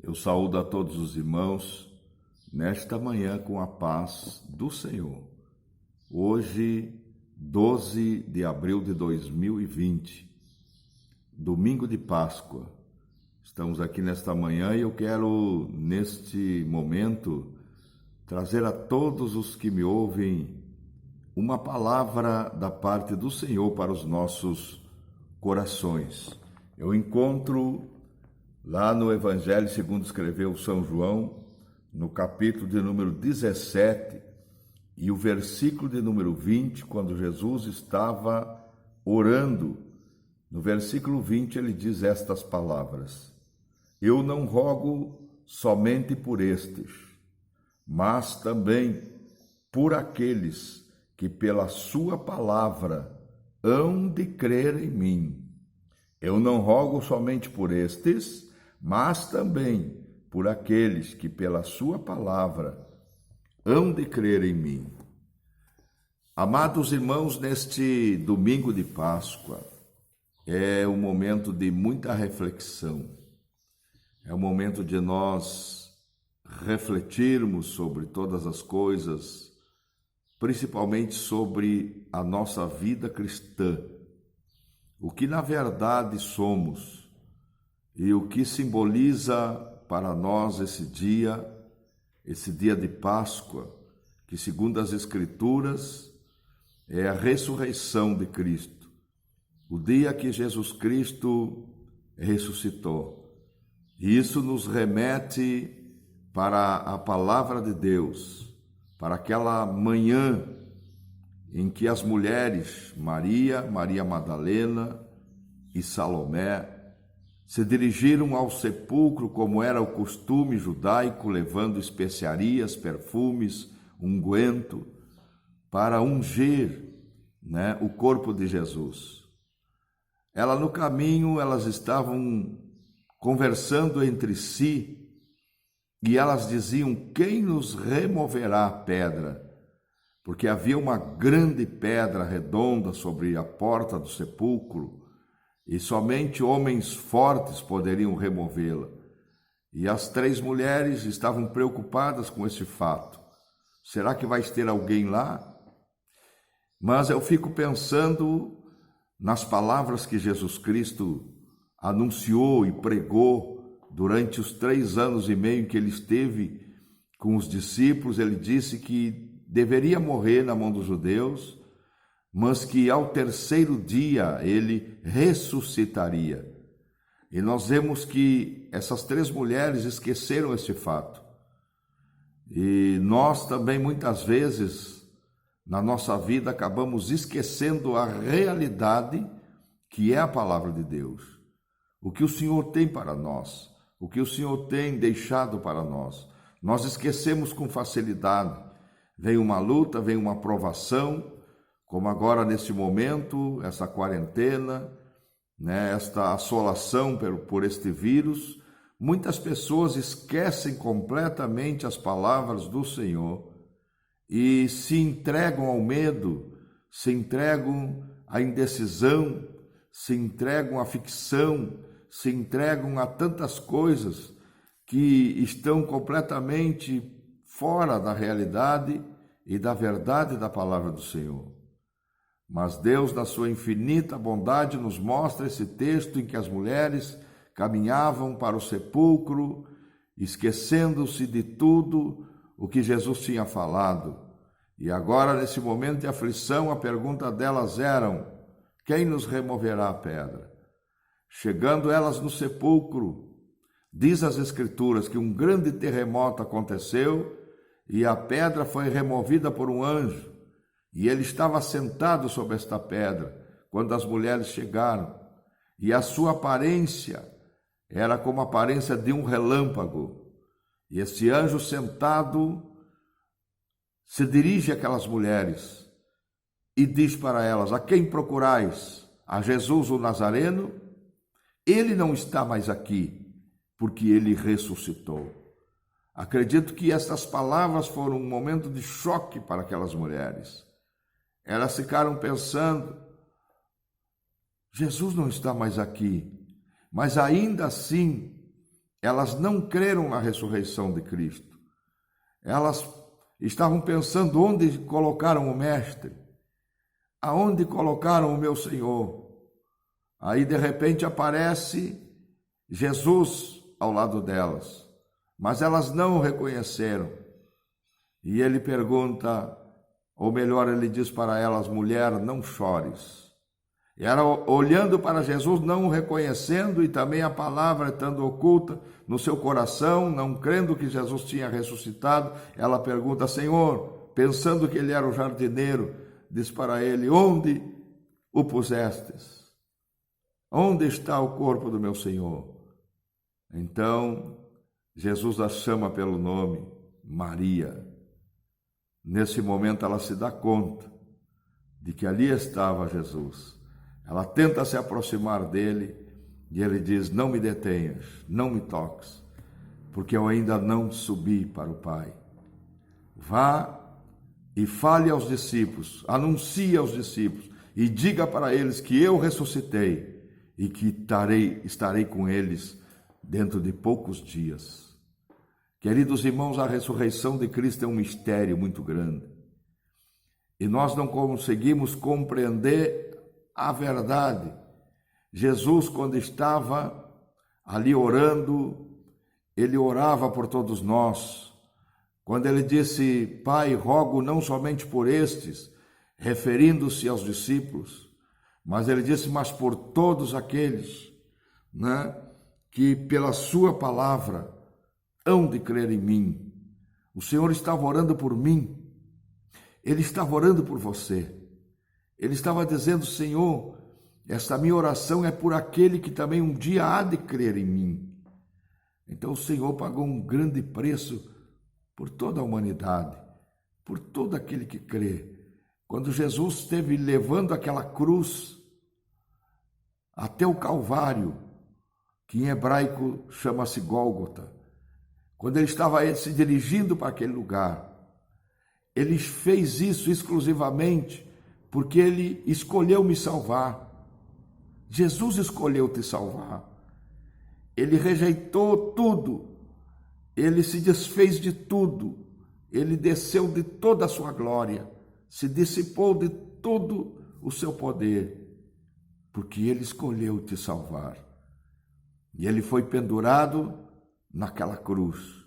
Eu saúdo a todos os irmãos nesta manhã com a paz do Senhor. Hoje, 12 de abril de 2020, domingo de Páscoa. Estamos aqui nesta manhã e eu quero, neste momento, trazer a todos os que me ouvem uma palavra da parte do Senhor para os nossos corações. Eu encontro lá no Evangelho segundo escreveu São João, no capítulo de número 17 e o versículo de número 20, quando Jesus estava orando. No versículo 20 ele diz estas palavras: Eu não rogo somente por estes, mas também por aqueles que pela sua palavra hão de crer em mim. Eu não rogo somente por estes, mas também por aqueles que pela sua palavra hão de crer em mim. Amados irmãos, neste domingo de Páscoa é um momento de muita reflexão. É um momento de nós refletirmos sobre todas as coisas, principalmente sobre a nossa vida cristã, o que na verdade somos e o que simboliza para nós esse dia de Páscoa, que segundo as Escrituras é a ressurreição de Cristo, o dia que Jesus Cristo ressuscitou. E isso nos remete para a palavra de Deus, para aquela manhã em que as mulheres, Maria Madalena e Salomé, se dirigiram ao sepulcro como era o costume judaico, levando especiarias, perfumes, unguento, para ungir, o corpo de Jesus. No caminho, elas estavam conversando entre si e elas diziam: quem nos removerá a pedra? Porque havia uma grande pedra redonda sobre a porta do sepulcro, e somente homens fortes poderiam removê-la. E as três mulheres estavam preocupadas com esse fato. Será que vai ter alguém lá? Mas eu fico pensando nas palavras que Jesus Cristo anunciou e pregou durante os 3 anos e meio que ele esteve com os discípulos. Ele disse que deveria morrer na mão dos judeus, mas que ao 3º dia ele ressuscitaria. E nós vemos que essas 3 mulheres esqueceram esse fato. E nós também muitas vezes na nossa vida acabamos esquecendo a realidade que é a palavra de Deus. O que o Senhor tem para nós, o que o Senhor tem deixado para nós. Nós esquecemos com facilidade. Vem uma luta, vem uma provação, como agora neste momento, essa quarentena, esta assolação por este vírus. Muitas pessoas esquecem completamente as palavras do Senhor e se entregam ao medo, se entregam à indecisão, se entregam à ficção, se entregam a tantas coisas que estão completamente fora da realidade e da verdade da palavra do Senhor. Mas Deus, na sua infinita bondade, nos mostra esse texto em que as mulheres caminhavam para o sepulcro, esquecendo-se de tudo o que Jesus tinha falado. E agora, nesse momento de aflição, a pergunta delas era: quem nos removerá a pedra? Chegando elas no sepulcro, diz as Escrituras que um grande terremoto aconteceu e a pedra foi removida por um anjo. E ele estava sentado sobre esta pedra quando as mulheres chegaram. E a sua aparência era como a aparência de um relâmpago. E esse anjo sentado se dirige àquelas mulheres e diz para elas: a quem procurais? A Jesus o Nazareno? Ele não está mais aqui, porque ele ressuscitou. Acredito que estas palavras foram um momento de choque para aquelas mulheres. Elas ficaram pensando: Jesus não está mais aqui, mas ainda assim elas não creram na ressurreição de Cristo. Elas estavam pensando onde colocaram o Mestre, aonde colocaram o meu Senhor. Aí, de repente, aparece Jesus ao lado delas, mas elas não o reconheceram. E ele pergunta, ou melhor, ele diz para elas: mulher, não chores. E ela, olhando para Jesus, não o reconhecendo, e também a palavra estando oculta no seu coração, não crendo que Jesus tinha ressuscitado, ela pergunta: Senhor, pensando que ele era o jardineiro, diz para ele: onde o pusestes? Onde está o corpo do meu Senhor? Então, Jesus a chama pelo nome, Maria. Nesse momento ela se dá conta de que ali estava Jesus. Ela tenta se aproximar dele e ele diz: não me detenhas, não me toques, porque eu ainda não subi para o Pai. Vá e fale aos discípulos, anuncie aos discípulos e diga para eles que eu ressuscitei e que estarei com eles dentro de poucos dias. Queridos irmãos, a ressurreição de Cristo é um mistério muito grande. E nós não conseguimos compreender a verdade. Jesus, quando estava ali orando, ele orava por todos nós. Quando ele disse: Pai, rogo não somente por estes, referindo-se aos discípulos, mas ele disse: mas por todos aqueles, que pela sua palavra hão de crer em mim. O Senhor estava orando por mim, ele estava orando por você. Ele estava dizendo: Senhor, esta minha oração é por aquele que também um dia há de crer em mim. Então o Senhor pagou um grande preço por toda a humanidade, por todo aquele que crê. Quando Jesus esteve levando aquela cruz até o Calvário, que em hebraico chama-se Gólgota, quando ele estava se dirigindo para aquele lugar, ele fez isso exclusivamente porque ele escolheu me salvar. Jesus escolheu te salvar. Ele rejeitou tudo, ele se desfez de tudo, ele desceu de toda a sua glória, se dissipou de todo o seu poder, porque ele escolheu te salvar. E ele foi pendurado naquela cruz.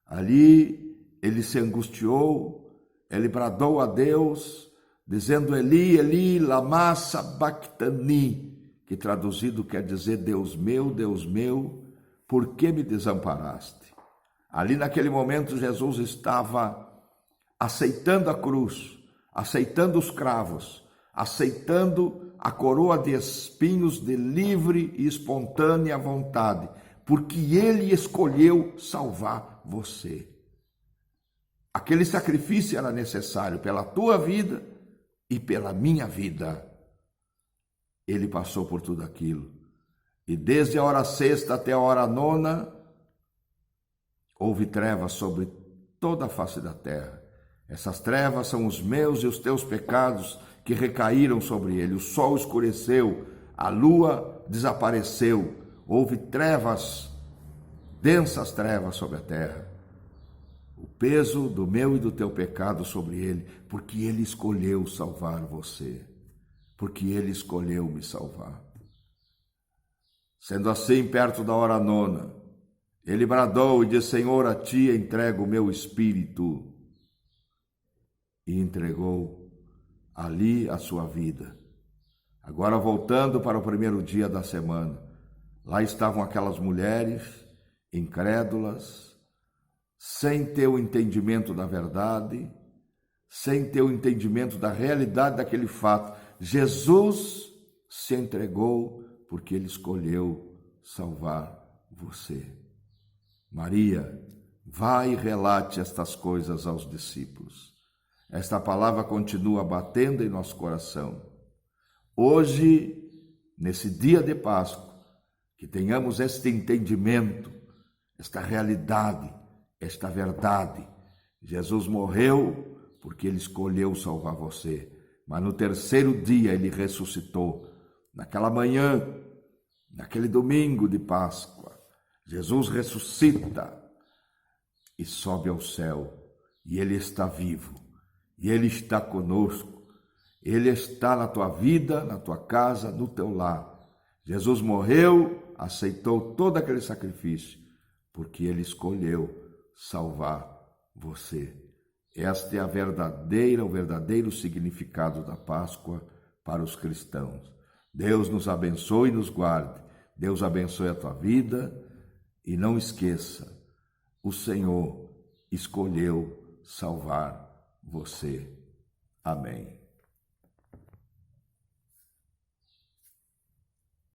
Ali ele se angustiou, ele bradou a Deus, dizendo: Eli, Eli, lama sabachthani, que traduzido quer dizer: Deus meu, por que me desamparaste? Ali naquele momento Jesus estava aceitando a cruz, aceitando os cravos, aceitando a coroa de espinhos de livre e espontânea vontade, porque ele escolheu salvar você. Aquele sacrifício era necessário pela tua vida e pela minha vida. Ele passou por tudo aquilo. E desde a hora sexta até a hora nona, houve trevas sobre toda a face da terra. Essas trevas são os meus e os teus pecados que recaíram sobre ele. O sol escureceu, a lua desapareceu. Houve trevas, densas trevas sobre a terra. O peso do meu e do teu pecado sobre ele, porque ele escolheu salvar você. Porque ele escolheu me salvar. Sendo assim, perto da hora nona, ele bradou e disse: Senhor, a ti entrego o meu espírito. E entregou ali a sua vida. Agora, voltando para o primeiro dia da semana, lá estavam aquelas mulheres incrédulas, sem ter o entendimento da verdade, sem ter o entendimento da realidade daquele fato. Jesus se entregou porque ele escolheu salvar você. Maria, vai e relate estas coisas aos discípulos. Esta palavra continua batendo em nosso coração. Hoje, nesse dia de Páscoa, que tenhamos este entendimento, esta realidade, esta verdade. Jesus morreu porque ele escolheu salvar você. Mas no terceiro dia ele ressuscitou. Naquela manhã, naquele domingo de Páscoa, Jesus ressuscita e sobe ao céu, e Ele está vivo, e Ele está conosco, Ele está na tua vida, na tua casa, no teu lar. Jesus morreu, aceitou todo aquele sacrifício, porque Ele escolheu salvar você. Este é o verdadeiro significado da Páscoa para os cristãos. Deus nos abençoe e nos guarde. Deus abençoe a tua vida e não esqueça, o Senhor escolheu salvar você. Amém.